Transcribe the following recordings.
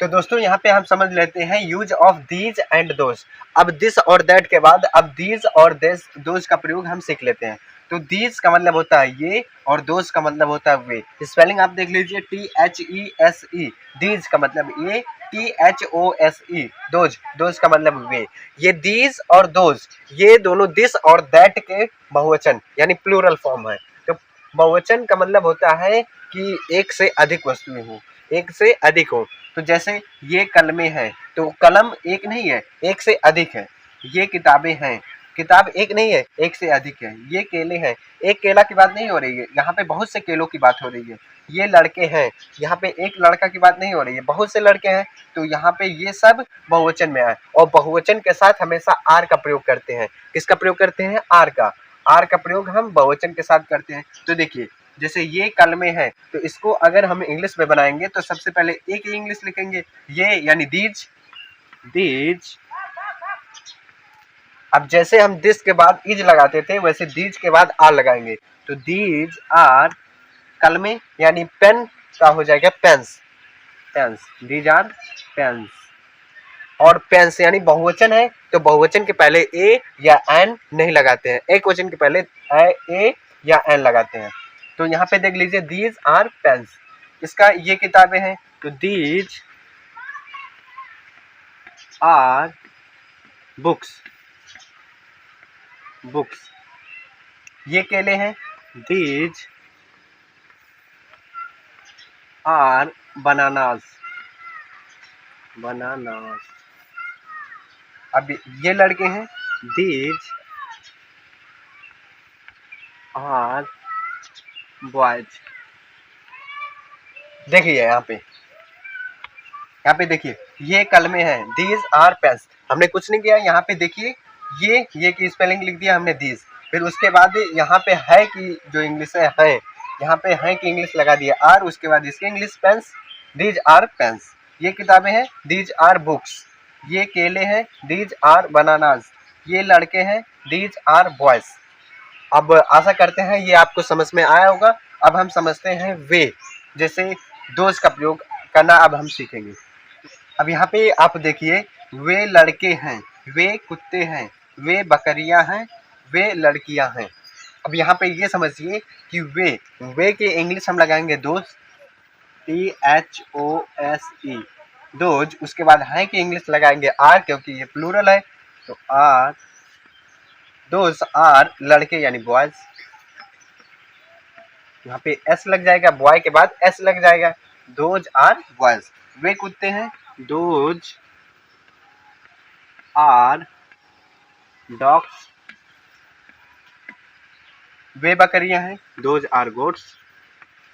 तो दोस्तों यहाँ पे हम समझ लेते हैं use of these and those. अब दिस और दैट के बाद अब दीज और दिस दोज का प्रयोग हम सीख लेते हैं। तो दीज का मतलब होता है ये और दोज का मतलब होता है वे। स्पेलिंग आप देख लीजिए THESE। दीज का मतलब ये, THOSE। दोज, दोज का मतलब वे। ये दीज और दोज ये दोनों दिस और दैट के बहुवचन यानी प्लूरल फॉर्म है। तो बहुवचन का मतलब होता है कि एक से अधिक वस्तुएं हो, एक से अधिक हो। तो जैसे ये कलमें हैं तो कलम एक नहीं है, एक से अधिक है। ये किताबें हैं, किताब एक नहीं है, एक से अधिक है। ये केले हैं, एक केला की बात नहीं हो रही है, यहाँ पे बहुत से केलों की बात हो रही है। ये लड़के हैं, यहाँ पे एक लड़का की बात नहीं हो रही है, बहुत से लड़के हैं। तो यहाँ पे ये सब बहुवचन में आए और बहुवचन के साथ हमेशा आर का प्रयोग करते हैं। किसका प्रयोग करते हैं? आर का। आर का प्रयोग हम बहुवचन के साथ करते हैं। तो देखिए जैसे ये कलमे है तो इसको अगर हम इंग्लिश में बनाएंगे तो सबसे पहले एक ही इंग्लिश लिखेंगे, ये यानी दीज, दीज। अब जैसे हम दिस के बाद इज लगाते थे वैसे दीज के बाद आर लगाएंगे। तो दीज आर कलमे यानी पेन का हो जाएगा pens, pens. These are pens. और पेन्स यानी बहुवचन है तो बहुवचन के पहले ए या एन नहीं लगाते हैं, एक वचन के पहले ए या एन लगाते हैं। तो यहाँ पे देख लीजिए दीज आर पेन्स। इसका ये किताबें हैं तो दीज आर बुक्स, बुक्स। ये केले हैं, दीज आर बनानास, बनानास। अब ये लड़के हैं, दीज आर बॉयज। देखिए यहाँ पे देखिए ये कलमे हैं, दीज आर पेन्स। हमने कुछ नहीं किया, यहाँ पे देखिए ये की स्पेलिंग लिख दिया हमने दीज। फिर उसके बाद यहाँ पे है कि जो इंग्लिश है, यहाँ पे है कि इंग्लिश लगा दिया आर, उसके बाद इसके English pens, these are pens. ये किताबें हैं, दीज आर बुक्स। ये केले हैं, दीज आर बनानास। ये लड़के हैं, दीज आर बॉयज। अब आशा करते हैं ये आपको समझ में आया होगा। अब हम समझते हैं वे, जैसे दोज का प्रयोग करना अब हम सीखेंगे। अब यहाँ पे आप देखिए वे लड़के हैं, वे कुत्ते हैं, वे बकरियां हैं, वे लड़कियां हैं। अब यहाँ पे ये समझिए कि वे के इंग्लिश हम लगाएंगे दोज, THOSE, दोज। उसके बाद है कि इंग्लिश लगाएंगे आर क्योंकि ये प्लूरल है, तो आर। दोज आर लड़के यानी बॉयज। यहाँ पे एस लग जाएगा, बॉय के बाद एस लग जाएगा, दोज आर बॉयज। वे कुत्ते हैं, दोज आर डॉग्स। वे बकरियां हैं, those are goats,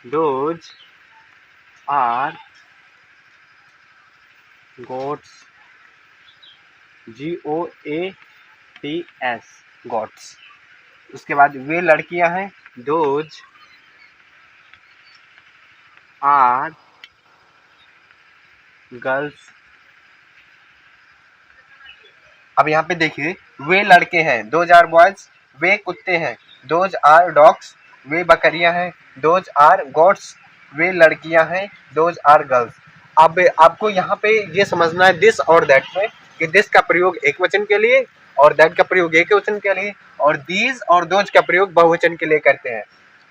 those are goats, GOATS, goats. उसके बाद वे लड़कियां हैं, दोज आर गर्ल्स। अब यहाँ पे देखिए वे लड़के हैं, दोज आर बॉयज। वे कुत्ते हैं, दोज आर डॉग्स। वे बकरियां हैं, दोज आर गोट्स। वे लड़कियां हैं, दोज आर गर्ल्स। अब आपको यहाँ पे ये समझना है दिस और दैट में कि दिस का प्रयोग एक वचन के लिए और दैट का प्रयोग एक वचन के लिए और दीज और दोज का प्रयोग बहुवचन के लिए करते हैं।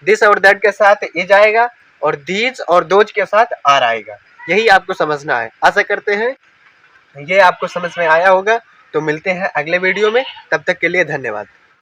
दिस और दैट के साथ इज आएगा और दीज और दोज के साथ आर आएगा। यही आपको समझना है। आशा करते हैं ये आपको समझ में आया होगा। तो मिलते हैं अगले वीडियो में, तब तक के लिए धन्यवाद।